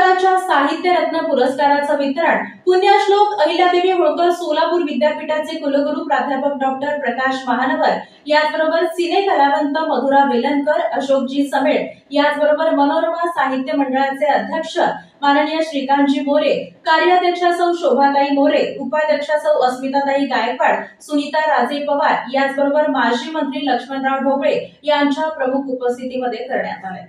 परिवाराच्या साहित्य रत्न पुरस्काराचं वितरण पुण्यश्लोक अहिल्यादेवी होळकर सोलापूर विद्यापीठाचे कुलगुरू प्राध्यापक डॉक्टर प्रकाश महानवर, याचबरोबर सिने कलावंत मधुरा वेलणकर, अशोकजी समेळ, याचबरोबर मनोरमा साहित्य मंडळाचे अध्यक्ष माननीय श्रीकांतजी मोरे, कार्याध्यक्षा सौ शोभाताई मोरे, उपाध्यक्षा सौ अस्मिताताई गायकवाड, सुनीता राजे पवार, याचबरोबर माजी मंत्री लक्ष्मणराव ढोबळे यांच्या प्रमुख उपस्थितीमध्ये करण्यात आले।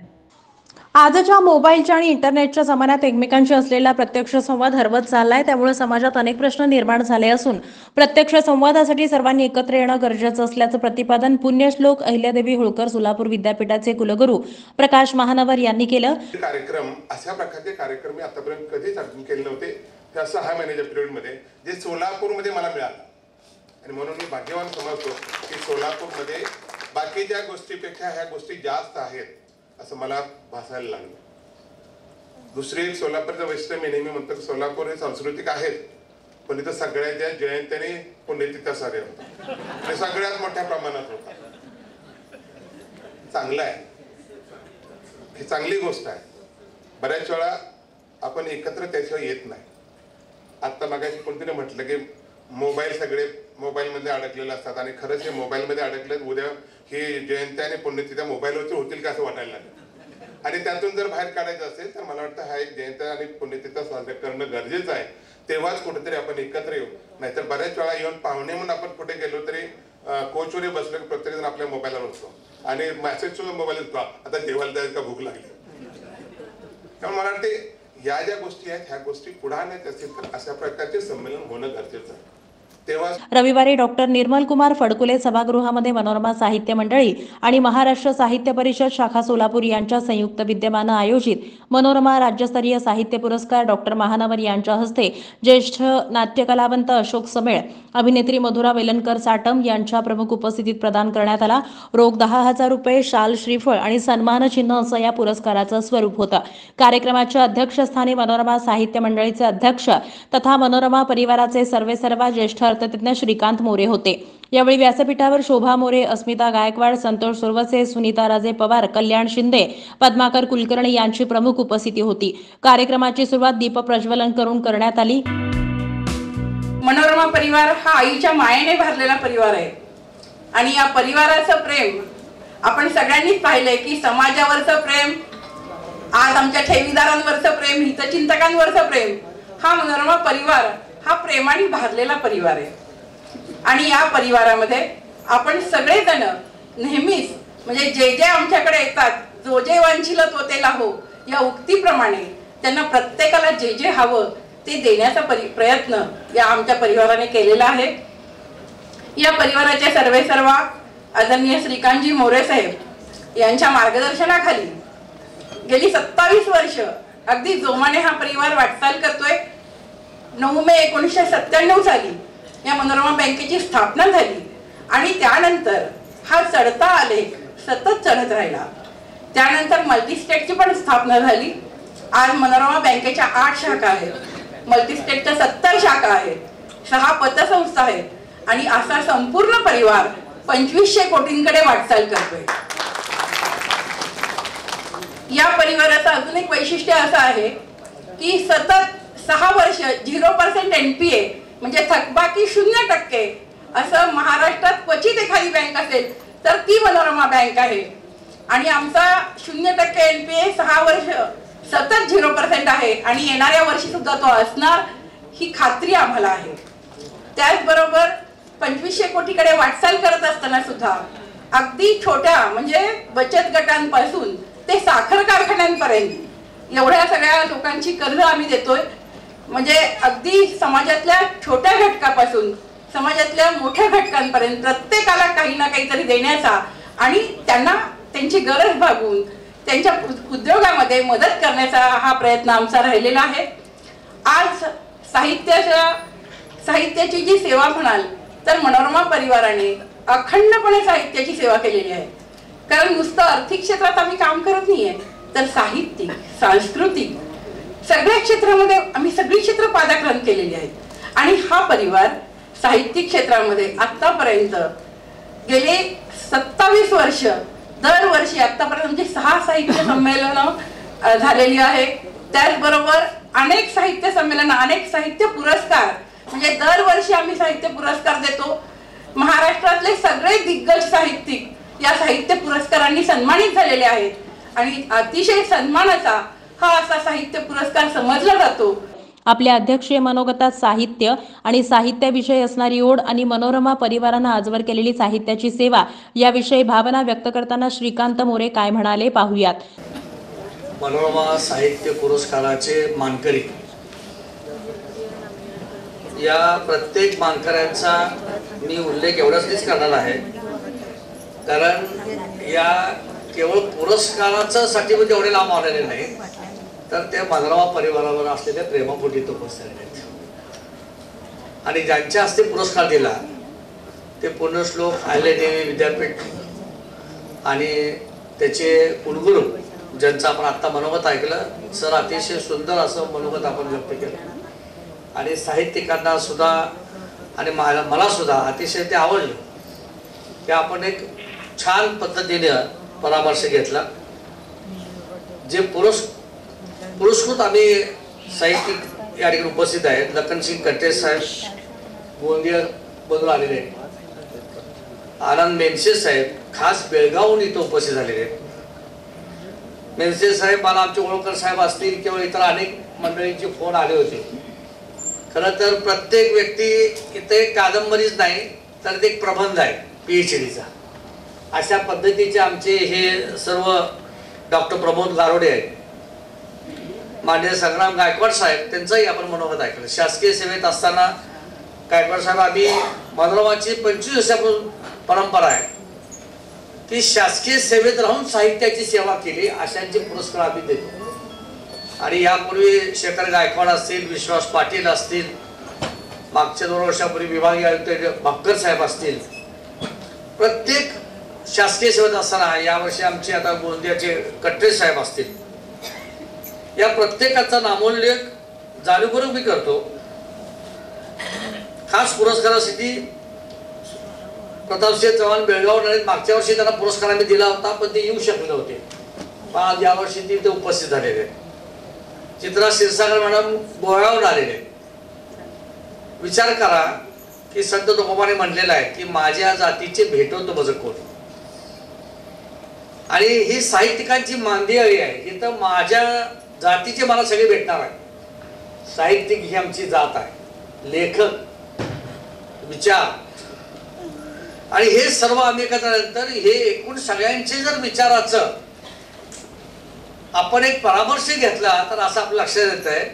आजच्या मोबाईलच्या आणि इंटरनेटच्या जमान्यात एकमेकांशी असलेला प्रत्यक्ष संवाद हरवत चाललाय। त्यामुळे समाजात अनेक प्रश्न निर्माण झाले असून प्रत्यक्ष संवादासाठी सर्वांनी एकत्र येणं गरजेचं असल्याचं प्रतिपादन पुण्यश्लोक अहिल्यादेवी होळकर सोलापूर विद्यापीठाचे कुलगुरू प्रकाश महानवर यांनी केलं। कार्यक्रम अशा प्रकारचे कार्यक्रम मी आतापर्यंत कधीच आयोजन केले नव्हते। त्या 6 महिन्याच्या पिरियडमध्ये जे सोलापूरमध्ये मला मिळालं आणि म्हणून मी भाग्यवान समजतो की सोलापूरमध्ये बाकीच्या गोष्टीपेक्षा ह्या गोष्टी जास्त आहेत असं मला भासायला लागलं। दुसरी एक सोलापूरचं वैशिष्ट्य मी नेहमी म्हणतो की सोलापूर हे सांस्कृतिक आहेत, पण इथं सगळ्याच्या जयंतीने पुण्यतिथ्या सारे होतात आणि सगळ्यात मोठ्या प्रमाणात होतात। चांगलं आहे, ही चांगली गोष्ट आहे। बऱ्याच वेळा आपण एकत्र त्याशिवाय येत नाही। आता मागाशी कोणतीने म्हटलं की मोबाईल सगळे मोबाईलमध्ये अडकलेले असतात आणि खरंच हे मोबाईलमध्ये अडकले, उद्या ही जयंती आणि पुण्यतिथ्या मोबाईलवरती होतील का असं वाटायला लागलं। आणि त्यातून जर बाहेर काढायचं असेल तर मला वाटतं हा एक जयंती आणि पुण्यतिथ्या साजरा करणं गरजेचं आहे, तेव्हाच कुठेतरी आपण एकत्र येऊ। नाहीतर बऱ्याच वेळा येऊन पाहुणे म्हणून आपण कुठे गेलो तरी कोचवर बसलो की प्रत्येक जण आपल्या मोबाईलवर बसतो आणि मेसेज सुद्धा मोबाईल येतो, आता देवाला जायचं का, भूक लागली। त्यामुळे मला वाटते या ज्या गोष्टी आहेत ह्या गोष्टी पुढे आणायच्या असतील तर अशा प्रकारचे संमेलन होणं गरजेचं आहे। रविवारी डॉक्टर निर्मल कुमार फडकुले सभागृहामध्ये मनोरमा साहित्य मंडळी आणि महाराष्ट्र साहित्य परिषद शाखा सोलापूर यांच्या संयुक्त विद्यमाने आयोजित मनोरमा राज्यस्तरीय साहित्य पुरस्कार डॉक्टर महानवर यांच्या हस्ते ज्येष्ठ नाट्यकलावंत अशोक समेळ, अभिनेत्री मधुरा वेलणकर साटम यांच्या प्रमुख उपस्थितीत प्रदान करण्यात आला। रोख 10,000 रुपये, शाल, श्रीफळ आणि सन्मान चिन्ह असं या पुरस्काराचं स्वरूप होतं। कार्यक्रमाच्या अध्यक्षस्थानी मनोरमा साहित्य मंडळीचे अध्यक्ष तथा मनोरमा परिवाराचे सर्वेसर्वा ज्येष्ठ अर्थतज्ञ श्रीकांत मोरे होते। यावेळी व्यासपीठावर शोभा मोरे, अस्मिता गायकवाड, संतोष सुरवसे, सुनीता राजे पवार, कल्याण शिंदे, पद्माकर कुलकर्णी यांची प्रमुख उपस्थिती होती। कार्यक्रमाची सुरुवात दीप प्रज्वलन करून करण्यात आली। मनोरमा परिवार हा आईच्या मायेने भरलेला परिवार आहे आणि या परिवाराचं प्रेम आपण सगळ्यांनीच पाहिलंय की समाजावरचं प्रेम, आज आमच्या ठेवीदारांवरचं प्रेम, हितचिंतकांवरचं प्रेम, हा मनोरमा परिवार हा प्रेमाने भरलेला परिवार आहे। आणि या परिवारामध्ये आपण सगळेजण नेहमीच म्हणजे जे आमच्याकडे येतात, जो जे वांछिल तो ते लाहो या उक्तीप्रमाणे त्यांना प्रत्येकाला जे हवं ते देण्याचा प्रयत्न या आमच्या परिवाराने केलेला आहे। या परिवाराचे सर्वेसर्वा आदरणीय श्रीकांतजी मोरे साहेब यांच्या मार्गदर्शनाखाली गेली 27 वर्ष अगदी जोमाने हा परिवार वाटचाल करतोय। 9 मे 1997 साली या मनोरमा बँकेची स्थापना झाली आणि त्यानंतर हा चढता आलेख सतत चढत राहिला। त्यानंतर मल्टीस्टेटची पण स्थापना झाली। आज मनोरमा बँकेच्या 8 शाखा आहेत, मल्टीस्टेटच्या 70 शाखा आहेत, 6 पतसंस्था आहेत आणि असा संपूर्ण परिवार 2500 कोटींकडे वाटचाल करतोय। या परिवाराचं अजून एक वैशिष्ट्य असं आहे की सतत 6 वर्ष 0% NPA म्हणजे थकबाकी 0% असं महाराष्ट्रात क्वचित एखादी बँक असेल तर ती मनोरमा बँक आहे आणि आमचा 0% NPA 6 वर्ष सतत 0% आहे आणि येणाऱ्या वर्षी सुद्धा तो असणार ही खात्री आम्हाला आहे। त्याचबरोबर 2500 कोटीकडे वाटचाल करत असताना सुद्धा अगदी छोट्या म्हणजे बचत गटांपासून ते साखर कारखान्यांपर्यंत एवढ्या सगळ्या लोकांची कर्ज आम्ही देतोय। म्हणजे अगदी समाजातल्या छोट्या घटकापासून समाजातल्या मोठ्या घटकांपर्यंत प्रत्येकाला काही ना काहीतरी देण्याचा आणि त्यांना त्यांची गरज भागवून त्यांच्या उद्योगामध्ये मदत करण्याचा हा प्रयत्न आमचा राहिलेला आहे। आज साहित्याची जी सेवा म्हणाल तर मनोरमा परिवाराने अखंडपणे साहित्याची सेवा केलेली आहे। कारण नुसतं आर्थिक क्षेत्रात आम्ही काम करत नाहीये तर साहित्यिक, सांस्कृतिक सगळ्या क्षेत्रामध्ये आम्ही सगळी क्षेत्र पादाक्रांत केलेली आहेत आणि हा परिवार साहित्यिक क्षेत्रामध्ये आतापर्यंत गेले 27 वर्ष दरवर्षी आतापर्यंत आमची 6 साहित्य संमेलन झालेली आहे। त्याचबरोबर अनेक साहित्य संमेलन, अनेक साहित्य पुरस्कार, म्हणजे दरवर्षी आम्ही साहित्य पुरस्कार देतो। महाराष्ट्रातले सगळे दिग्गज साहित्यिक या साहित्य पुरस्कारांनी सन्मानित झालेले आहेत आणि अतिशय सन्मानाचा हा असा साहित्य पुरस्कार समजला जातो। आपल्या अध्यक्षीय मनोगतात साहित्य आणि साहित्याविषयी असणारी ओढ आणि मनोरमा परिवारानं आजवर केलेली साहित्याची सेवा याविषयी भावना व्यक्त करताना श्रीकांत मोरे काय म्हणाले पाहूयात। मनोरमा साहित्य पुरस्काराचे मानकरी या प्रत्येक मानकऱ्यांचा मी उल्लेख एवढाच करणार आहे, कारण या केवळ पुरस्काराचं साठी एवढे लांब आलेले नाही, तर त्या मनोरमा परिवारावर असलेल्या प्रेमापोटी तो उपस्थित आहेत। आणि ज्यांच्या हस्ते पुरस्कार दिला ते पुण्यश्लोक अहिल्यादेवी विद्यापीठ आणि त्याचे कुलगुरू, ज्यांचं आपण आत्ता मनोगत ऐकलं सर, अतिशय सुंदर असं मनोगत आपण व्यक्त केलं आणि साहित्यिकांना सुद्धा आणि मला सुद्धा अतिशय ते आवडलं की आपण एक छान पद्धतीने परामर्श घेतला। जे पुरस्कृत आम्ही साहित्यिक या ठिकाणी उपस्थित आहेत, लखनसिंग कट्टे साहेब गोंदिया मधून आलेले आहेत, आनंद मेनसे साहेब खास बेळगावहून इथं उपस्थित झालेले आहेत। मेनसे साहेब मला आमचे ओळखकर साहेब असतील किंवा इतर अनेक मंडळींचे फोन आले होते। खरं तर प्रत्येक व्यक्ती इथे कादंबरीच नाही तर ते एक प्रबंध आहे PhDचा, अशा पद्धतीचे आमचे हे सर्व डॉक्टर प्रमोद गारोडे आहेत, माननीय संग्राम गायकवाड साहेब त्यांचंही आपण मनोगत ऐकलं। शासकीय सेवेत असताना गायकवाड साहेब, आम्ही मनोरमाची 25 वर्षापासून परंपरा आहे की शासकीय सेवेत राहून साहित्याची सेवा केली, अशांचे पुरस्कार आम्ही देतो। आणि यापूर्वी शेखर गायकवाड असतील, विश्वास पाटील असतील, मागच्या 2 वर्षापूर्वी विभागीय आयुक्त भापकर साहेब असतील, प्रत्येक शासकीय सेवेत असताना यावर्षी आमचे आता गोंदियाचे कट्टे साहेब असतील, या प्रत्येकाचा नामोल्लेख जाणीवपूर्वक मी करतो। खास पुरस्कारासाठी प्रतापसिंह चव्हाण बेळगाव मागच्या वर्षी त्यांना पुरस्कार आम्ही दिला होता, पण ते येऊ शकले होते, पण आज यावर्षी ते उपस्थित झालेले। चित्रा क्षीरसागर मॅडम गोव्याहून आलेले। विचार करा की संत तुकोबाने म्हणलेलं आहे की माझ्या जातीचे भेटवतो बज कोण, आणि ही साहित्यिकांची मांदियाळी आहे, इथं माझ्या जातीचे मला सगळे भेटणार आहे। साहित्यिक ही आमची जात आहे, लेखक, विचार, आणि हे सर्व आम्ही एकत्रल्यानंतर हे एकूण सगळ्यांचे जर विचाराचं आपण एक परामर्श घेतला तर असं आपलं लक्षात येत आहे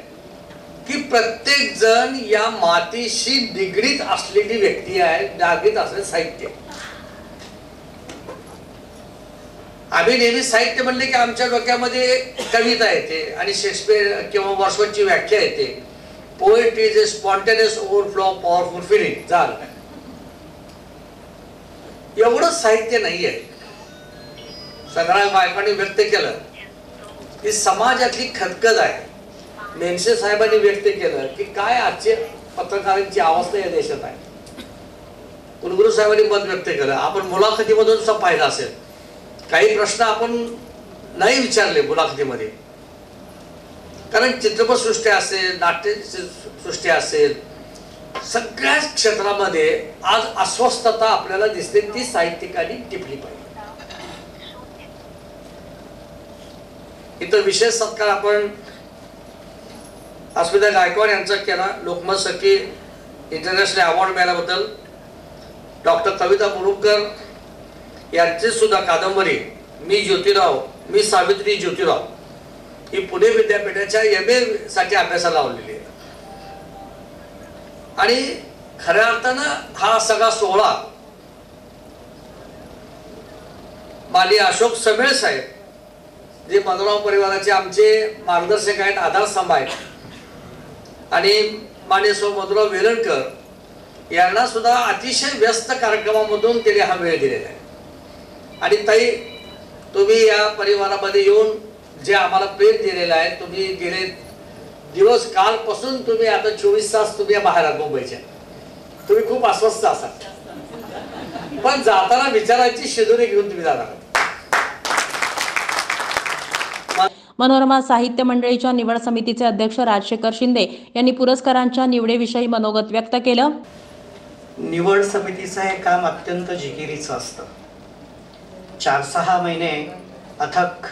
की प्रत्येक जण या मातीशी निगडीत असलेली व्यक्ती आहे, निगडीत असलेले साहित्य। आम्ही नेहमी साहित्य म्हणले की आमच्या डोक्यामध्ये कविता येते आणि शेक्सपियर किंवा वर्सवर्थची व्याख्या येते, poet is a spontaneous overflow of powerful feeling, झालं। एवढं साहित्य नाहीये। संग्राम गायकवाडांनी व्यक्त केलं की समाजातली खदखद आहे, मेनसे साहेबांनी व्यक्त केलं की काय आजचे पत्रकारांची अवस्था या देशात आहे, कुलगुरू साहेबांनी मत व्यक्त केलं। आपण मुलाखतीमधून सुद्धा पाहिलं असेल, काही प्रश्न आपण नाही विचारले मुलाखतीमध्ये, कारण चित्रपटसृष्टी असेल, नाट्यसृष्टी असेल, सगळ्याच क्षेत्रामध्ये आज अस्वस्थता आपल्याला दिसते, ती साहित्यिकांनी टिपली पाहिजे। इथं विशेष सत्कार आपण अस्मिता गायकवाड यांचा केला, लोकमत सखी इंटरनॅशनल अवॉर्ड मिळाल्याबद्दल। डॉक्टर कविता मुरुमकर यांची सुद्धा कादंबरी मी ज्योतिराव, मी सावित्री ज्योतिराव ही पुणे विद्यापीठाच्या MA साठी अभ्यासाला लावलेली आहे। आणि खऱ्या अर्थानं हा सगळा सोहळा माननीय अशोक समेळ साहेब, जे मनोरमा परिवाराचे आमचे मार्गदर्शक आहेत, आधारस्तंभ आहेत, आणि माननीय सौ मधुराव वेलणकर यांना सुद्धा अतिशय व्यस्त कार्यक्रमामधून त्यांनी हा वेळ दिलेला आहे। आणि ताई, तुम्ही या परिवारामध्ये येऊन जे आम्हाला प्रेम दिलेलं आहे, तुम्ही गेले दिवस कालपासून तुम्ही आता 24 तास तुम्ही बाहेर आहात मुंबईच्या, तुम्ही खूप अस्वस्थ असाल, पण जाताना विचारांची शिदोरी घेऊन तुम्ही जाणार। मनोरमा साहित्य मंडळीच्या निवड समितीचे अध्यक्ष राजशेखर शिंदे यांनी पुरस्कारांच्या निवडीविषयी मनोगत व्यक्त केलं. निवड समितीचं हे काम अत्यंत जिकिरीचं असतं. 4-6 महिने अथक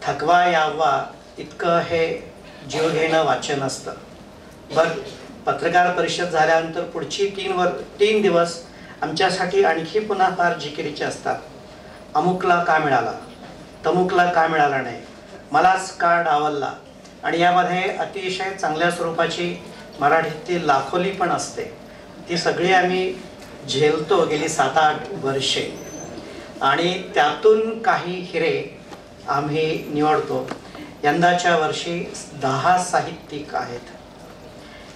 थकवा यावा इतकं हे जीवघेणं वाचन असतं. पत्रकार परिषद झाल्यानंतर पुढची 3 दिवस आमच्यासाठी आणखी पुन्हा फार जिकिरीचे असतात. अमुकला का मिळाला, तमुकला का मिळाला नाही, मलाच का डावलला, आणि यामध्ये अतिशय चांगल्या स्वरूपाची मराठीतील लाखोली पण असते. ती सगळी आम्ही झेलतो गेली 7-8 वर्षे, आणि त्यातून काही हिरे आम्ही निवडतो. यंदाच्या वर्षी 10 साहित्यिक आहेत.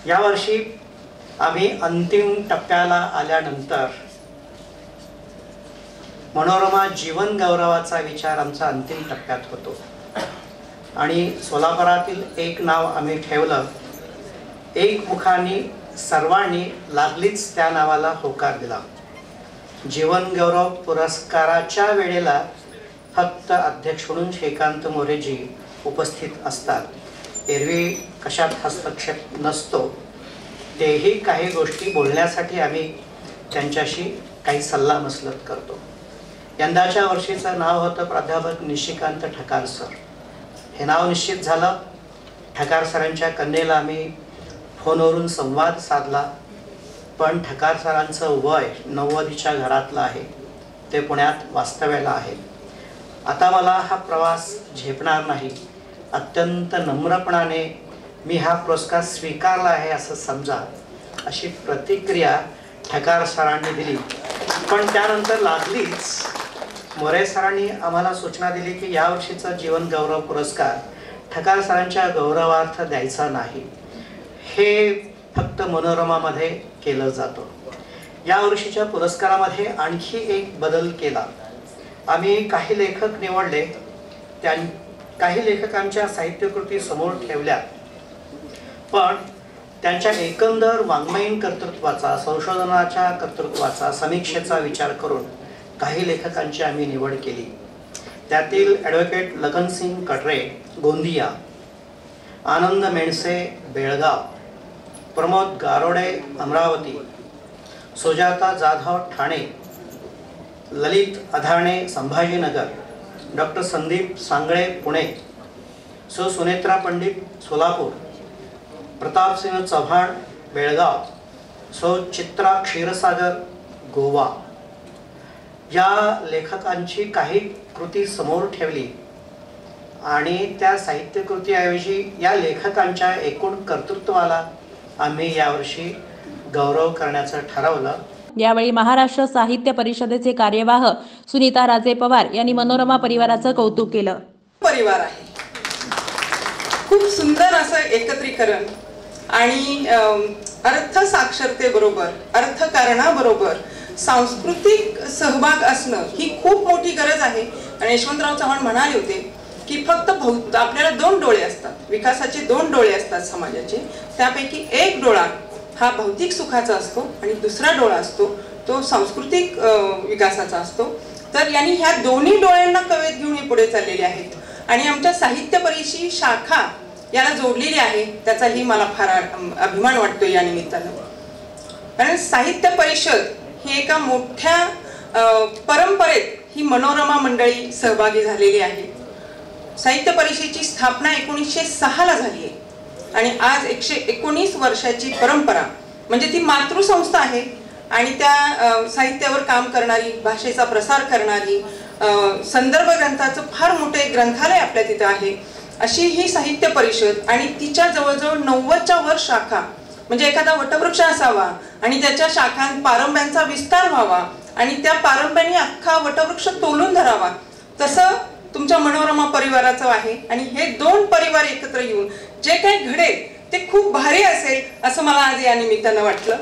यावर्षी आम्ही अंतिम टप्प्याला आल्यानंतर मनोरमा जीवन गौरवाचा विचार आमचा अंतिम टप्प्यात होतो, आणि सोलापुरातील एक नाव आम्ही ठेवलं. एकमुखाने सर्वांनी लागलीच त्या नावाला होकार दिला. जीवन गौरव पुरस्काराच्या वेळेला फक्त अध्यक्ष म्हणून श्रीकांत मोरेजी उपस्थित असतात. एरवी कशात हस्तक्षेप नसतो. तेही काही गोष्टी बोलण्यासाठी आम्ही त्यांच्याशी काही सल्लामसलत करतो. यंदाच्या वर्षीचं नाव होतं प्राध्यापक निशिकांत ठकार सर. हे नाव निश्चित झालं. ठकार सरांच्या कन्येला आम्ही फोनवरून संवाद साधला, पण ठकार सरांचं वय 90च्या घरातलं आहे. ते पुण्यात वास्तव्याला आहे. आता मला हा प्रवास झेपणार नाही. अत्यंत नम्रपणाने मी हा पुरस्कार स्वीकारला आहे असं समजा, अशी प्रतिक्रिया ठकार सरांनी दिली. पण त्यानंतर लागलीच मोरे सरांनी आम्हाला सूचना दिली की यावर्षीचा जीवन गौरव पुरस्कार ठकार सरांच्या गौरवार्थ द्यायचा नाही. हे फक्त मनोरमामध्ये केलं जातं. यावर्षीच्या पुरस्कारामध्ये आणखी एक बदल केला. आम्ही काही लेखक निवडले. काही लेखकांच्या साहित्यकृती समोर ठेवल्या, पण त्यांच्या एकंदर वाङ्मयीन कर्तृत्वाचा, संशोधनाच्या कर्तृत्वाचा, समीक्षेचा विचार करून काही लेखकांची आम्ही निवड केली. त्यातील ॲडव्होकेट लखनसिंग कटरे गोंदिया, आनंद मेणसे बेळगाव, प्रमोद गारोडे अमरावती, सुजाता जाधव ठाणे, ललित अधाणे संभाजीनगर, डॉक्टर संदीप सांगळे पुणे, सो सुनेत्रा पंडित सोलापूर, प्रतापसिंह चव्हाण बेळगाव, सो चित्रा क्षीरसागर गोवा. या लेखकांची काही कृती समोर ठेवली, आणि त्या साहित्यकृतीऐवजी या लेखकांच्या एकूण कर्तृत्वाला आम्ही यावर्षी गौरव करण्याचं ठरवलं. यावेळी महाराष्ट्र साहित्य परिषदेचे कार्यवाह सुनीता राजे पवार यांनी मनोरमा परिवाराचं कौतुक केलं. परिवार आहे, खूप सुंदर असं एकत्रीकरण, आणि अर्थ साक्षरतेबरोबर, अर्थकारणाबरोबर सांस्कृतिक सहभाग असणं ही खूप मोठी गरज आहे. आणि यशवंतराव चव्हाण म्हणाले होते की फक्त आपल्याला 2 डोळे असतात, विकासाचे 2 डोळे असतात समाजाचे. त्यापैकी एक डोळा हा भौतिक सुखाचा असतो, आणि दुसरा डोळा असतो तो सांस्कृतिक विकासाचा असतो. तर यांनी ह्या दोन्ही डोळ्यांना कवेत घेऊन हे पुढे चाललेले आहेत, आणि आमच्या साहित्य परिषदेची शाखा याला जोडलेली आहे. त्याचाही मला फार अभिमान वाटतो या निमित्तानं. कारण साहित्य परिषद ही एका मोठ्या परंपरेत ही मनोरमा मंडळी सहभागी झालेली आहे. साहित्य परिषदेची स्थापना 1906 ला झाली आहे, आणि आज 119 वर्षाची परंपरा, म्हणजे ती मातृसंस्था आहे. आणि त्या साहित्यावर काम करणारी, भाषेचा प्रसार करणारी, संदर्भ ग्रंथाचं फार मोठे ग्रंथालय आपल्या तिथं आहे, अशी ही साहित्य परिषद. आणि तिच्या जवळजवळ 90च्या वर शाखा, म्हणजे एखादा वटवृक्ष असावा आणि त्याच्या शाखांत पारंब्यांचा विस्तार व्हावा, आणि त्या पारंब्याने अख्खा वटवृक्ष तोलून धरावा, तसं तुमच्या मनोरमा परिवाराचं आहे. आणि हे 2 परिवार एकत्र येऊन जे काही घडेल ते खूप भारी असेल असं मला आज या निमित्तानं वाटलं.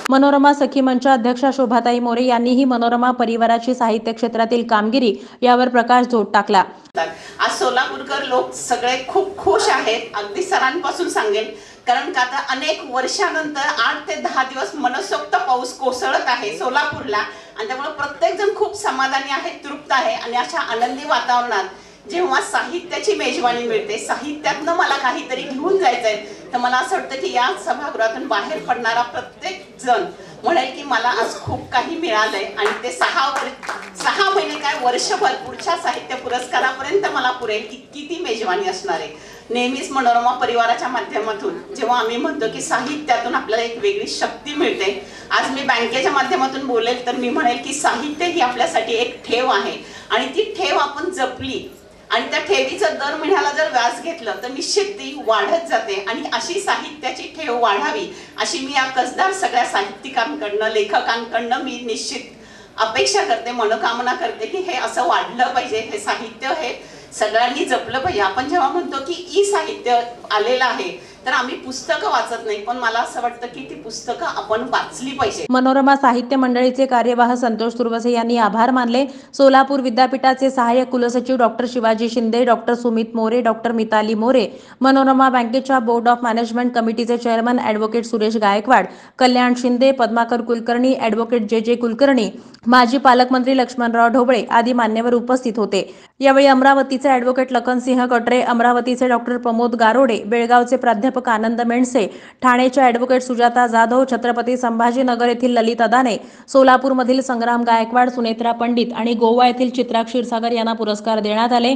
मनोरमा सखी मंचच्या अध्यक्षा शोभाताई मोरे यांनीही मनोरमा परिवाराची साहित्य क्षेत्रातील कामगिरी यावर प्रकाशझोत टाकला. आज सोलापूरकर लोक सगळे खूप खुश आहेत, अगदी सरांपासून सांगेल, कारण का आता अनेक वर्षानंतर 8 ते 10 दिवस मनसोक्त पाऊस कोसळत आहे सोलापूरला, आणि त्यामुळे प्रत्येक जण खूप समाधानी आहे, तृप्त आहे. आणि अशा आनंदी वातावरणात जेव्हा साहित्याची मेजवानी मिळते, साहित्यातनं मला काहीतरी घेऊन जायचं आहे, तर मला असं वाटतं की या सभागृहातून बाहेर पडणारा प्रत्येक जण म्हणेल की मला आज खूप काही मिळालंय आणि ते 6 महिने काय वर्षभर पुढच्या साहित्य पुरस्कारापर्यंत मला पुरेल इतकी ती मेजवानी असणार आहे. नेहमीच मनोरमा परिवाराच्या माध्यमातून जेव्हा आम्ही म्हणतो की साहित्यातून आपल्याला एक वेगळी शक्ती मिळते, आज मी बँकेच्या माध्यमातून बोलेल तर मी म्हणेल की साहित्य ही आपल्यासाठी एक ठेव आहे आणि ती ठेव आपण जपली आणि त्या ठेवीचं दर महिन्याला जर व्याज घेतलं तर निश्चित ती वाढत जाते आणि अशी साहित्याची ठेव वाढावी अशी मी या कसदार सगळ्या साहित्यिकांकडनं, लेखकांकडनं मी निश्चित अपेक्षा करते, मनोकामना करते की हे असं वाढलं पाहिजे. हे साहित्य हे सगळ्यांनी जपलं पाहिजे. आपण जेव्हा म्हणतो की ई साहित्य आलेलं आहे तर आम्ही पुस्तकं वाचत नाही, पण मला असं वाटतं की ती पुस्तकं आपण वाचली पाहिजे. मनोरमा साहित्य मंडळीचे कार्यवाह संतोष तुर्वसे यांनी आभार मानले. सोलापूर विद्यापीठाचे सहाय्यक कुलसचिव doctor Shivaji Shinde, doctor Sumit More, doctor Mitali More, Manorama बँकेच्या बोर्ड ऑफ मॅनेजमेंट कमिटीचे chairman advocate Suresh Gaikwad, Kalyan Shinde, Padmakar Kulkarni, advocate J Kulkarni, माजी पालकमंत्री लक्ष्मणराव ढोबळे आदी मान्यवर उपस्थित होते. यावेळी अमरावतीचे ॲडव्होकेट लखनसिंह कटरे, अमरावतीचे डॉक्टर प्रमोद गारोडे, बेळगावचे प्राध्यापक आनंद मेंडसे, ठाणेच्या ॲडव्होकेट सुजाता जाधव, छत्रपती संभाजीनगर येथील ललित अदाने, सोलापूरमधील संग्राम गायकवाड, सुनेत्रा पंडित आणि गोवा येथील चित्राग क्षीरसागर यांना पुरस्कार देण्यात आले.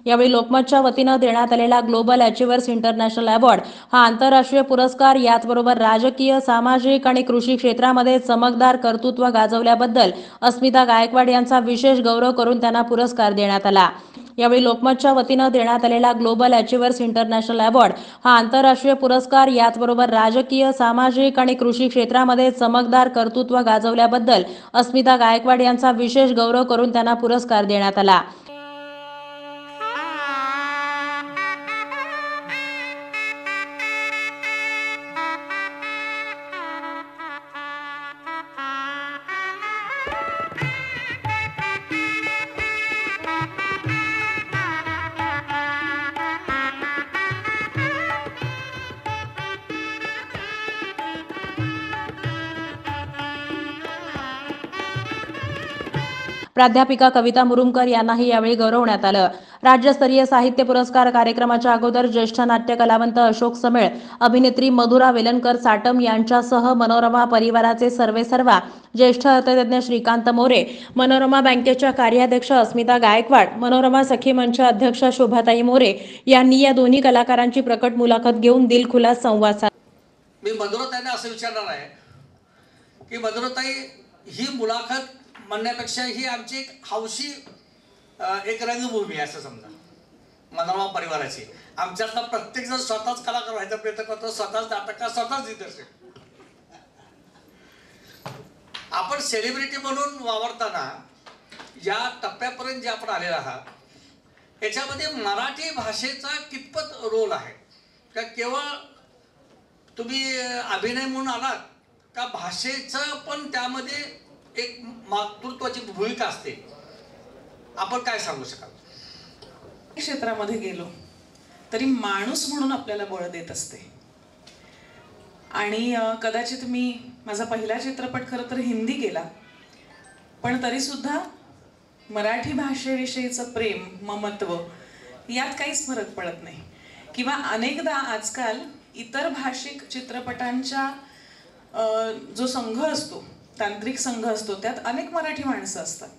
यावेळी लोकमतच्या वतीनं देण्यात आलेला ग्लोबल अचिव्हर्स इंटरनॅशनल अवॉर्ड हा आंतरराष्ट्रीय पुरस्कार, याचबरोबर राजकीय, सामाजिक आणि कृषी क्षेत्रामध्ये चमकदार कर्तृत्व गाजवल्याबद्दल अस्मिता गायकवाड यांचा विशेष गौरव करून त्यांना पुरस्कार देण्यात आला. यावेळी लोकमतच्या वतीनं देण्यात आलेला ग्लोबल अचिव्हर्स इंटरनॅशनल अवॉर्ड हा आंतरराष्ट्रीय पुरस्कार, याचबरोबर राजकीय, सामाजिक आणि कृषी क्षेत्रामध्ये चमकदार कर्तृत्व गाजवल्याबद्दल अस्मिता गायकवाड यांचा विशेष गौरव करून त्यांना पुरस्कार देण्यात आला. प्राध्यापिका कविता मुरुमकर यांनाही यावेळी गौरवण्यात आलं. राज्यस्तरीय साहित्य पुरस्कार कार्यक्रमाच्या अगोदर ज्येष्ठ नाट्य कलावंत अशोक समेळ, अभिनेत्री मधुरा वेलणकर साटम यांच्यासह मनोरमा परिवाराचे सर्वेसर्वा ज्येष्ठ अर्थतज्ञ श्रीकांत मोरे, मनोरमा बँकेच्या कार्याध्यक्ष अस्मिता गायकवाड, मनोरमा सखी मंच अध्यक्ष शोभाताई मोरे यांनी या दोन्ही कलाकारांची प्रकट मुलाखत घेऊन दिलखुलास संवाद साधला. मी मधुराताईंना असं विचारणार आहे की मधुराताई, ही मुलाखत म्हणण्यापेक्षा ही आमची एक हौशी एक रंगभूमी आहे असं समजा मनोरमा परिवाराची. आमच्यातला प्रत्येक जण स्वतःच कलाकार व्हायचा प्रयत्न करतो, स्वतःच नाटककार, स्वतःच दिग्दर्शक. आपण सेलिब्रिटी म्हणून वावरताना या टप्प्यापर्यंत जे आपण आलेलो आहात याच्यामध्ये मराठी भाषेचा कितपत रोल आहे का केवळ तुम्ही अभिनय म्हणून आलात का भाषेचं पण त्यामध्ये एक मातृत्वाची भूमिका असते, आपण काय सांगू शकाल? क्षेत्रामध्ये गेलो तरी माणूस म्हणून आपल्याला बळ देत असते. आणि कदाचित मी माझा पहिला चित्रपट खरं तर हिंदी केला, पण तरी सुद्धा मराठी भाषेविषयीचं प्रेम, ममत्व यात काहीच फरक पडत नाही. किंवा अनेकदा आजकाल इतर भाषिक चित्रपटांच्या जो संघ असतो, तांत्रिक संघ असतो, त्यात अनेक मराठी माणसं असतात.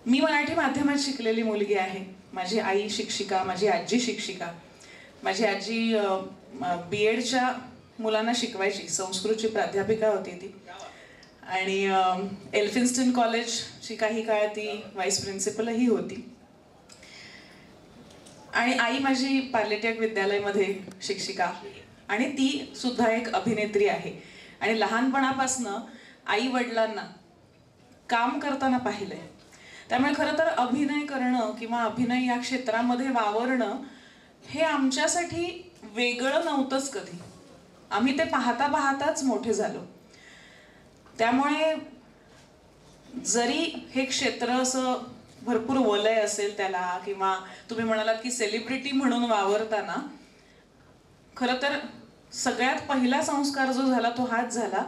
मी मराठी माध्यमात शिकलेली मुलगी आहे. माझी आई शिक्षिका, माझी आजी शिक्षिका. माझी आजी BEdच्या मुलांना शिकवायची, संस्कृतची प्राध्यापिका होती ती. आणि एल्फिन्स्टन कॉलेजची काही काळ ती व्हाईस प्रिन्सिपलही होती. आणि आई माझी पार्लेटिक विद्यालयामध्ये शिक्षिका, आणि ती सुद्धा एक अभिनेत्री आहे. आणि लहानपणापासनं आई वडिलांना काम करताना पाहिलंय. त्यामुळे खरं तर अभिनय करणं किंवा अभिनय या क्षेत्रामध्ये वावरणं हे आमच्यासाठी वेगळं नव्हतंच कधी. आम्ही ते पाहता पाहताच मोठे झालो. त्यामुळे जरी हे क्षेत्र असं भरपूर वलय असेल त्याला, किंवा तुम्ही म्हणालात की सेलिब्रिटी म्हणून वावरताना, खरं तर सगळ्यात पहिला संस्कार जो झाला तो हाच झाला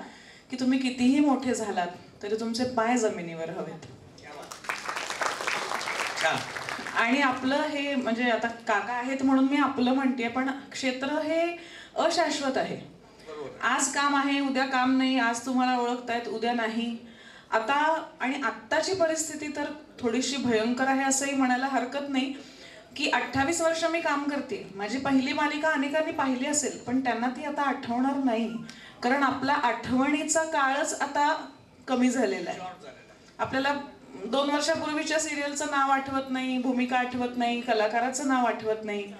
की तुम्ही कितीही मोठे झालात तरी तुमचे पाय जमिनीवर हवेत. आणि आपलं हे म्हणजे आता काका आहेत म्हणून मी आपलं म्हणते, पण क्षेत्र हे अशाश्वत आहे. आज काम आहे, उद्या काम नाही. आज तुम्हाला ओळखतायत, उद्या नाही. आता आणि आत्ताची परिस्थिती तर थोडीशी भयंकर आहे असंही म्हणायला हरकत नाही की 28 वर्ष मी काम करते. माझी पहिली मालिका अनेकांनी पाहिली असेल, पण त्यांना ती आता आठवणार नाही, कारण आपला आठवणीचा काळच आता कमी झालेला आहे. आपल्याला 2 वर्षापूर्वीच्या सिरियलचं नाव आठवत नाही, भूमिका आठवत नाही, कलाकाराचं नाव आठवत नाही.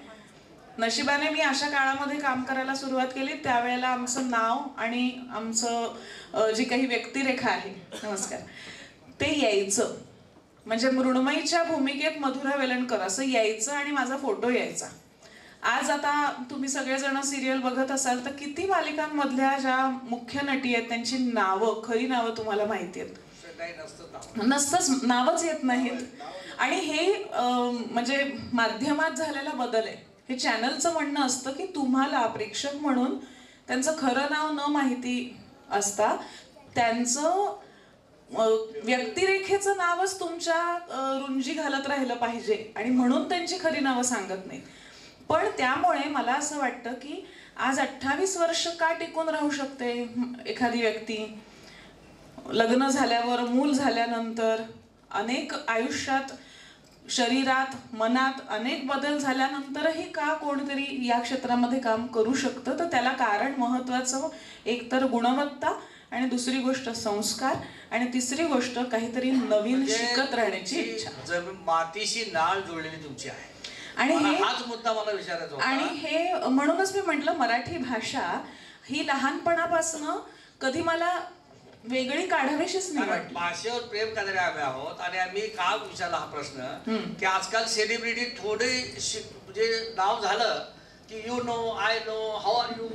नशिबाने मी अशा काळामध्ये काम करायला सुरुवात केली, त्यावेळेला आमचं नाव आणि आमचं जी काही व्यक्तिरेखा आहे, नमस्कार, ते यायचं. म्हणजे मृण्मयीच्या भूमिकेत मधुरा वेलणकर असं यायचं आणि माझा फोटो यायचा. आज आता तुम्ही सगळेजण सिरियल बघत असाल तर किती मालिकांमधल्या ज्या मुख्य नटी आहेत त्यांची नावं, खरी नावं तुम्हाला माहिती आहेत? नसतंच, नावच येत नाहीत. आणि हे म्हणजे माध्यमात झालेला बदल आहे. हे चॅनलचं म्हणणं असतं की तुम्हाला प्रेक्षक म्हणून त्यांचं खरं नाव न माहिती असता त्यांचं व्यक्तिरेखेचं नावच तुमच्या रुंजी घालत राहिलं पाहिजे, आणि म्हणून त्यांची खरी नावं सांगत नाहीत. पण त्यामुळे मला असं वाटतं की आज 28 वर्ष का टिकून राहू शकते एखादी व्यक्ती? लग्न झाल्यावर, मूल झाल्यानंतर, अनेक आयुष्यात, शरीरात, मनात अनेक बदल झाल्यानंतरही का कोणतरी या क्षेत्रामध्ये काम करू शकतं? तर त्याला कारण महत्त्वाचं एकतर गुणवत्ता, आणि दुसरी गोष्ट संस्कार, आणि तिसरी गोष्ट काहीतरी नवीन शिकत राहण्याची इच्छा. मातीशी नाळ जोडलेली तुमची आहे. आणि हाच मुद्दा मला विचारायचा होता. आणि हे म्हणूनच मी म्हटलं मराठी भाषा ही लहानपणापासून कधी मला वेगळी काढावीशीच नाही वाटली. भाषेवर प्रेम करणारे आम्ही आहोत. आणि आम्ही का विचारला हा प्रश्न की आजकाल सेलिब्रिटी थोडे म्हणजे नाव झालं की you know, I know, how are you.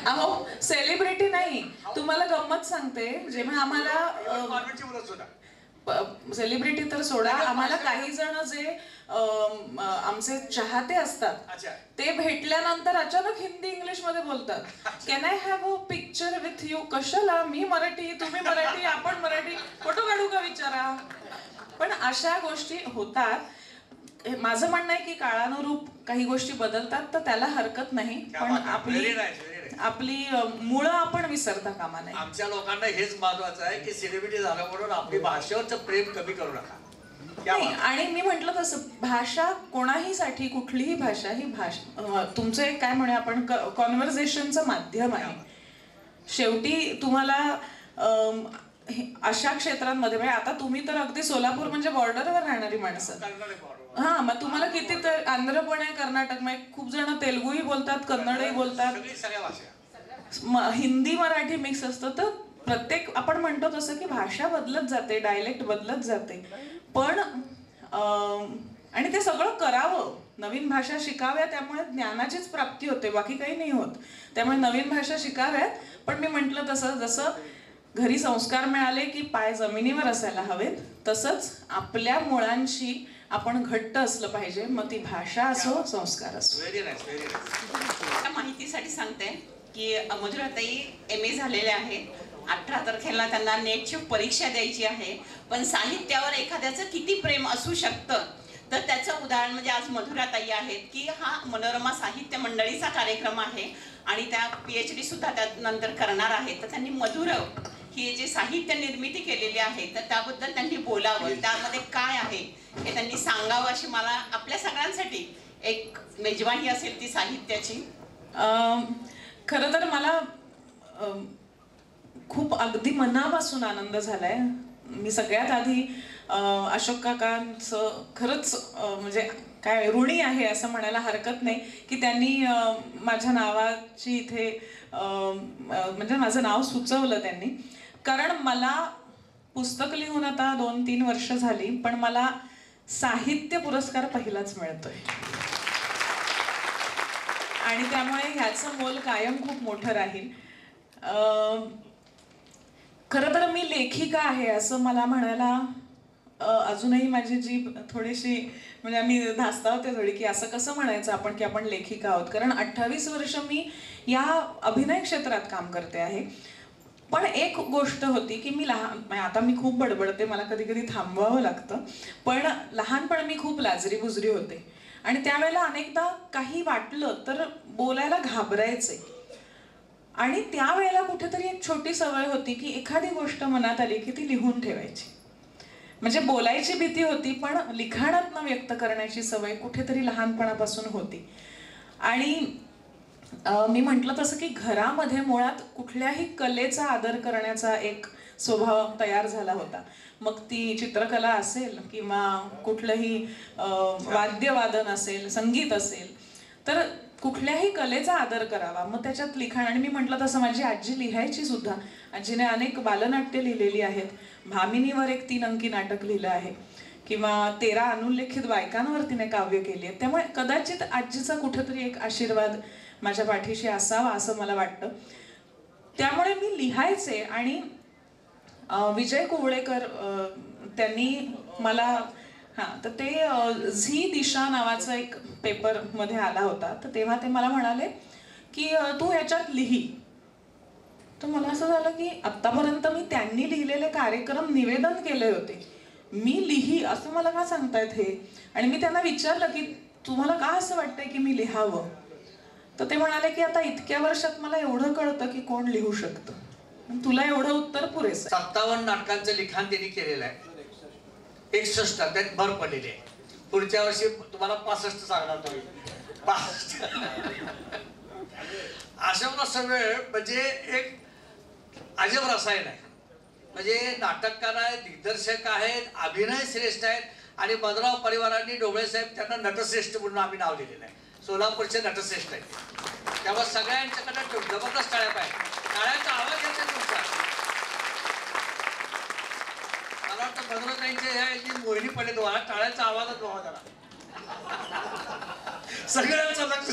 अहो सेलिब्रिटी नाही, तुम्हाला गंमत सांगते. जेव्हा आम्हाला सेलिब्रिटी तर सोडा, आम्हाला काही जण जे आमचे चाहते असतात ते भेटल्यानंतर अचानक हिंदी इंग्लिश मध्ये बोलतात. Can I have a picture with you? कशाला? मी मराठी, तुम्ही मराठी, आपण मराठी, फोटो काढू का विचारा. पण अशा गोष्टी होतात. माझं म्हणणं आहे की काळानुरूप काही गोष्टी बदलतात तर त्याला हरकत नाही, पण आपली मुळं आपण विसरता कामा नये. आमच्या लोकांना हेच महत्वाचं आहे की सेलिब्रिटी झालं म्हणून आपली भाषेवरचं प्रेम कमी करू नका. आणि मी म्हटलं तसं, भाषा कोणाहीसाठी, कुठलीही भाषा ही भाषा तुमचं एक काय म्हणूया आपण कॉन्व्हर्सेशनचं माध्यम आहे. शेवटी तुम्हाला अशा क्षेत्रांमध्ये, म्हणजे आता तुम्ही तर अगदी सोलापूर म्हणजे बॉर्डरवर राहणारी माणसं, हा, मग तुम्हाला किती तर आंध्र पण आहे, कर्नाटक, मग खूप जण तेलुगूही बोलतात, कन्नडही बोलतात, हिंदी मराठी मिक्स असतं. तर प्रत्येक आपण म्हणतो तसं की भाषा बदलत जाते, डायलेक्ट बदलत जाते, पण आणि ते सगळं करावं, नवीन भाषा शिकाव्या, त्यामुळे ज्ञानाचीच प्राप्ती होते, बाकी काही नाही होत. त्यामुळे नवीन भाषा शिकाव्यात. पण मी म्हटलं तसं, जसं घरी संस्कार मिळाले की पाय जमिनीवर असायला हवेत, तसंच आपल्या मुळांशी आपण घट्ट असलं पाहिजे, मग ती भाषा असो, संस्कार असो. Very nice, very nice. माहितीसाठी सांगते की मधुराताई MA झालेल्या आहेत. 18 तारखेला त्यांना नेटची परीक्षा द्यायची आहे. पण साहित्यावर एखाद्याचं किती प्रेम असू शकतं, तर त्याचं उदाहरण म्हणजे आज मधुराताई आहेत की हा मनोरमा साहित्य मंडळीचा कार्यक्रम आहे आणि त्या PhD सुद्धा त्यानंतर करणार आहेत. तर त्यांनी मधुर ही जी साहित्य निर्मिती केलेली आहे, तर त्याबद्दल त्यांनी बोलावं, त्यामध्ये काय आहे हे त्यांनी सांगावं, अशी मला आपल्या सगळ्यांसाठी एक मेजवानी असेल ती साहित्याची. खरं तर मला खूप अगदी मनापासून आनंद झालाय. मी सगळ्यात आधी अशोक काकांचं खरंच म्हणजे काय ऋणी आहे असं म्हणायला हरकत नाही की त्यांनी माझ्या नावाची इथे म्हणजे माझं नाव सुचवलं त्यांनी. कारण मला पुस्तक लिहून आता 2-3 वर्ष झाली, पण मला साहित्य पुरस्कार पहिलाच मिळतोय आणि त्यामुळे ह्याचं मोल कायम खूप मोठं राहील. खरं तर मी लेखिका आहे असं मला म्हणायला अजूनही माझी जीभ थोडीशी म्हणजे आम्ही धास्तावते थोडी की असं कसं म्हणायचं आपण की आपण लेखिका आहोत. कारण 28 वर्ष मी या अभिनय क्षेत्रात काम करते आहे. पण एक गोष्ट होती की मी आता मी खूप बडबडते, मला कधी कधी थांबवावं लागतं, पण लहानपण मी खूप लाजरी बुजरी होते आणि त्यावेळेला अनेकदा काही वाटलं तर बोलायला घाबरायचे. आणि त्यावेळेला कुठेतरी एक छोटी सवय होती की एखादी गोष्ट मनात आली की ती लिहून ठेवायची. म्हणजे बोलायची भीती होती, पण लिखाणातनं व्यक्त करण्याची सवय कुठेतरी लहानपणापासून होती. आणि मी म्हटलं तसं की घरामध्ये मुळात कुठल्याही कलेचा आदर करण्याचा एक स्वभाव तयार झाला होता. मग ती चित्रकला असेल किंवा कुठलंही वाद्यवादन असेल, संगीत असेल, तर कुठल्याही कलेचा आदर करावा, मग त्याच्यात लिखाण. आणि मी म्हटलं तसं माझी आजी लिहायची सुद्धा. आजीने अनेक बालनाट्य लिहिलेली आहेत. भामिनीवर एक 3 अंकी नाटक लिहिलं आहे किंवा 13 अनुल्लेखित बायकांवर तिने काव्य केली आहेत. त्यामुळे कदाचित आजीचा कुठेतरी एक आशीर्वाद माझ्या पाठीशी असावा असं मला वाटतं. त्यामुळे मी लिहायचे. आणि विजय कुवळेकर त्यांनी मला तर ते झी दिशा नावाचा एक पेपरमध्ये आला होता, तर तेव्हा ते मला म्हणाले की तू ह्याच्यात लिही. तर मला असं झालं की आत्तापर्यंत मी त्यांनी लिहिलेले कार्यक्रम निवेदन केले होते, मी लिही असं मला का सांगतायत हे. आणि मी त्यांना विचारलं की तुम्हाला का असं वाटतंय की मी लिहावं. तर ते म्हणाले की आता इतक्या वर्षात मला एवढं कळतं की कोण लिहू शकतं, तुला एवढं उत्तर पुरेसं. 57 नाटकांचं लिखाण त्यांनी केलेलं आहे. 61 त्यात भर पडलेली आहे. पुढच्या वर्षी तुम्हाला 65 सांगणार तुम्ही. 65 अशा सगळे म्हणजे एक अजब रसायन आहे. म्हणजे नाटककार आहेत, दिग्दर्शक आहेत, अभिनय श्रेष्ठ आहेत. आणि मधुराव परिवारांनी डोबळे साहेब त्यांना नटश्रेष्ठ म्हणून आम्ही नाव दिलेलं आहे. सोलापूरचे नटश्रेष्ठ आहेत. त्यामुळे सगळ्यांच्याकडे जबरदस्त टाळ्या पाहिजे. टाळ्याचा आवाज येतो तुमचा. मला वाटतं मधुराताईंच्या मोहिनी पडले तुम्हाला टाळ्याचा आवाजच बघा जरा. सगळ्यांचा लक्ष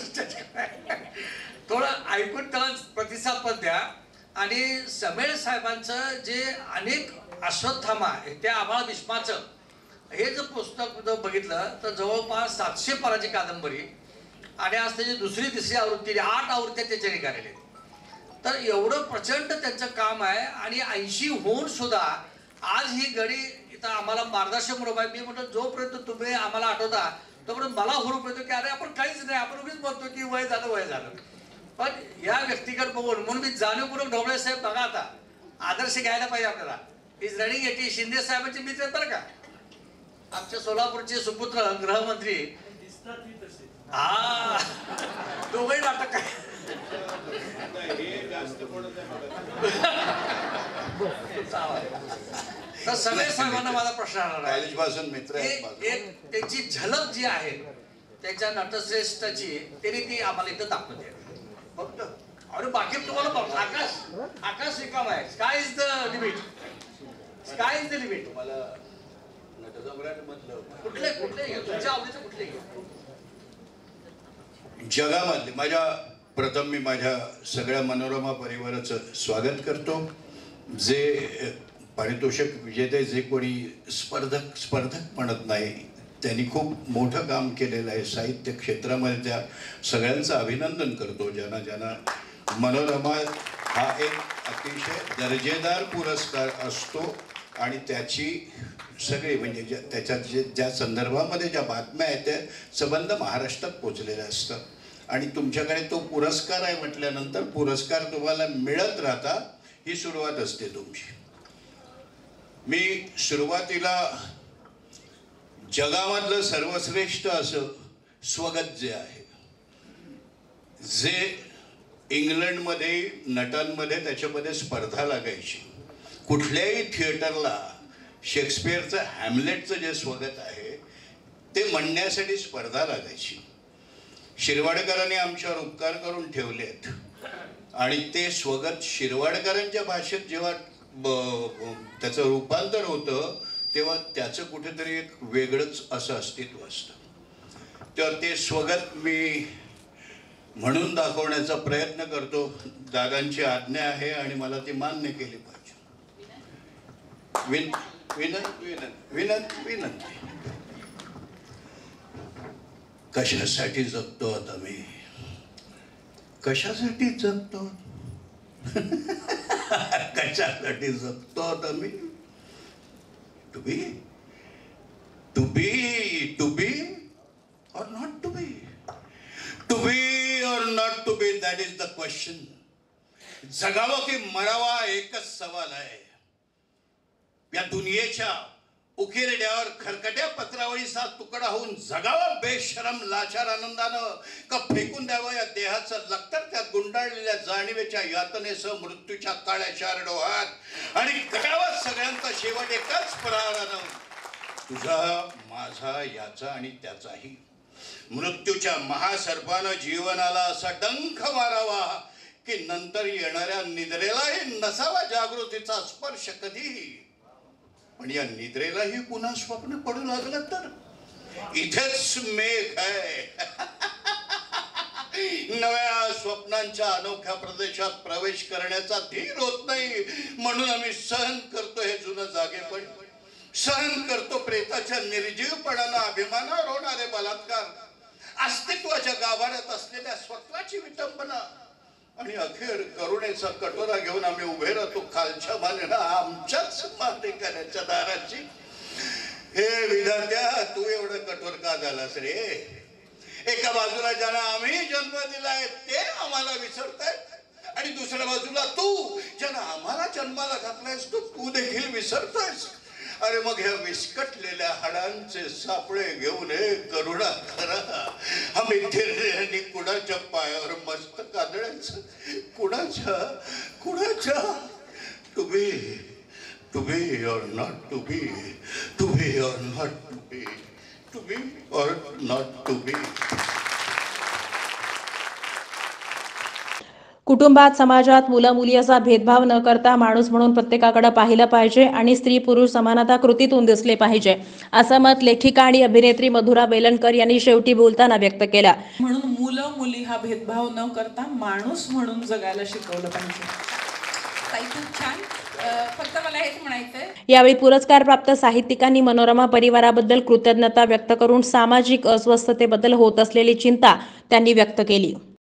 थोडं ऐकून त्याला प्रतिसाद द्या. आणि समेळ साहेबांचं जे अनेक अश्वत्थामा त्या आम्हाला भीष्माचं हे जर पुस्तक बघितलं तर जवळपास 700 पानाची कादंबरी आणि आज त्याची 2री 3री आवृत्ती 8 आवृत्त्या त्याच्या निघालेल्या आहेत. तर एवढं प्रचंड त्यांचं काम आहे. आणि 80 होऊन सुद्धा आज ही घडी इथं आम्हाला मार्गदर्शक म्हणून आहे. मी म्हणतो जोपर्यंत तुम्ही आम्हाला आठवता तोपर्यंत मला हुरूप येतो की अरे आपण काहीच नाही, आपण उगीच बोलतो की वय झालं वय झालं. पण या व्यक्तिगत बघून म्हणून मी जाणीवपूर्वक ढोबळे साहेब बघा आता आदर्श घ्यायला पाहिजे आपल्याला. इज रनिंग एटी शिंदे साहेबांचे मित्र आहेत बरं का. आमच्या सोलापूरचे सुपुत्र गृहमंत्री दोघंही नाटक आहे. तर सगळे साहेबांना माझा प्रश्न राहणार आहे. एक त्यांची झलक जी आहे त्यांच्या नटश्रेष्ठाची त्यांनी ती आम्हाला इथं दाखवते फक्त. अरे बाकी तुम्हाला आकाश रिकाम आहे. Sky is the limit. Sky is the limit. जगभरामधलं कुठले तुमच्या आवडीचं कुठले? जगामधले प्रथम मी माझ्या सगळ्या मनोरमा परिवाराचं स्वागत करतो. जे पारितोषिक विजेते, जे कोणी स्पर्धक म्हणत नाही, त्यांनी खूप मोठं काम केलेलं आहे साहित्य क्षेत्रामध्ये. त्या सगळ्यांचं अभिनंदन करतो. ज्यांना मनोरमा हा एक अतिशय दर्जेदार पुरस्कार असतो आणि त्याची सगळी म्हणजे त्याच्यात ज्या संदर्भामध्ये ज्या बातम्या आहेत त्या संबंध महाराष्ट्रात पोचलेल्या असतात. आणि तुमच्याकडे तो पुरस्कार आहे म्हटल्यानंतर पुरस्कार तुम्हाला मिळत राहता, ही सुरुवात असते तुमची. मी सुरुवातीला जगामधलं सर्वश्रेष्ठ असं स्वगत जे आहे, जे इंग्लंडमध्ये नटांमध्ये त्याच्यामध्ये स्पर्धा लागायची. कुठल्याही थिएटरला शेक्सपियरचं हॅमलेटचं जे स्वगत आहे ते म्हणण्यासाठी स्पर्धा लागायची. शिरवाडकरांनी आमच्यावर उपकार करून ठेवलेत आणि ते स्वगत शिरवाडकरांच्या भाषेत जेव्हा त्याचं रूपांतर होतं तेव्हा त्याचं कुठेतरी एक वेगळंच असं अस्तित्व असतं. तेव्हा ते स्वगत मी म्हणून दाखवण्याचा प्रयत्न करतो. दादांची आज्ञा आहे आणि मला ती मान्य केली पाहिजे. विनंती. कशासाठी जगतो आता मी? कशासाठी जगतो? कशासाठी जगतो आता मी? To be or not to be? To be or not to be, that is the question. जगावं की मरावा एकच सवाल आहे. या दुनियेच्या उकिरड्यावर खरकट्या पत्रावळीचा तुकडा होऊन जगावं बेशरम लाचार आनंदानं, का फेकून द्यावं या देहाचं लक्तर त्या गुंडाळलेल्या जाणीवेच्या यातनेसह मृत्यूच्या काळ्या चार डोहात आणि करावं सगळ्यांचा शेवट एकाच प्रहारानं, तुझा माझा याचा आणि त्याचाही. मृत्यूच्या महासर्पानं जीवनाला असा डंख मारावा की नंतर येणाऱ्या निद्रेलाही नसावा जागृतीचा स्पर्श कधीही. पण या निद्रेलाही पुन्हा स्वप्न पडू लागलं तर इथेच मेघ आहे. नव्या स्वप्नांच्या अनोख्या प्रदेशात प्रवेश करण्याचा धीर होत नाही, म्हणून आम्ही सहन करतो हे जुनं जागेपण, सहन करतो प्रेताच्या निर्जीवपणानं अभिमानावर होणारे बलात्कार, अस्तित्वाच्या गाभाऱ्यात असलेल्या स्वत्वाची विटंबना, आणि अखेर करुणेचा कटोरा घेऊन आम्ही उभे राहतो खालच्या मानेला आमच्याच मातेकऱ्याच्या दाराची. हे विधात्या, तू एवढं कठोर का झालास रे? एका बाजूला ज्यांना आम्ही जन्म दिलाय ते आम्हाला विसरतायत आणि दुसऱ्या बाजूला तू ज्यांना आम्हाला जन्माला घातलायस तू देखील विसरतोयस. अरे मग ह्या विस्कटलेल्या हाडांचे सापळे घेऊन हे करुणा खरा आम्ही धीर्याने कुणाच्या पायावर मस्तक आदळायचं? कुणाच्या टू बी और not to be, to be और not to be, to be और नॉट टू बी. कुटुंबात, समाजात मुलं मुली असा भेदभाव न करता माणूस म्हणून प्रत्येकाकडे पाहिलं पाहिजे आणि स्त्री पुरुष समानता कृतीतून दिसले पाहिजे, असं मत लेखिका आणि अभिनेत्री मधुरा वेलणकर यांनी शेवटी बोलताना व्यक्त केलं. म्हणून मुलं मुली हा भेदभाव न करता माणूस म्हणून जगायला शिकवलं पाहिजे. खूप छान. फक्त मला हेच म्हणायचंय. यावेळी पुरस्कार प्राप्त साहित्यिकांनी मनोरमा परिवाराबद्दल कृतज्ञता व्यक्त करून सामाजिक अस्वस्थतेबद्दल होत असलेली चिंता त्यांनी व्यक्त केली.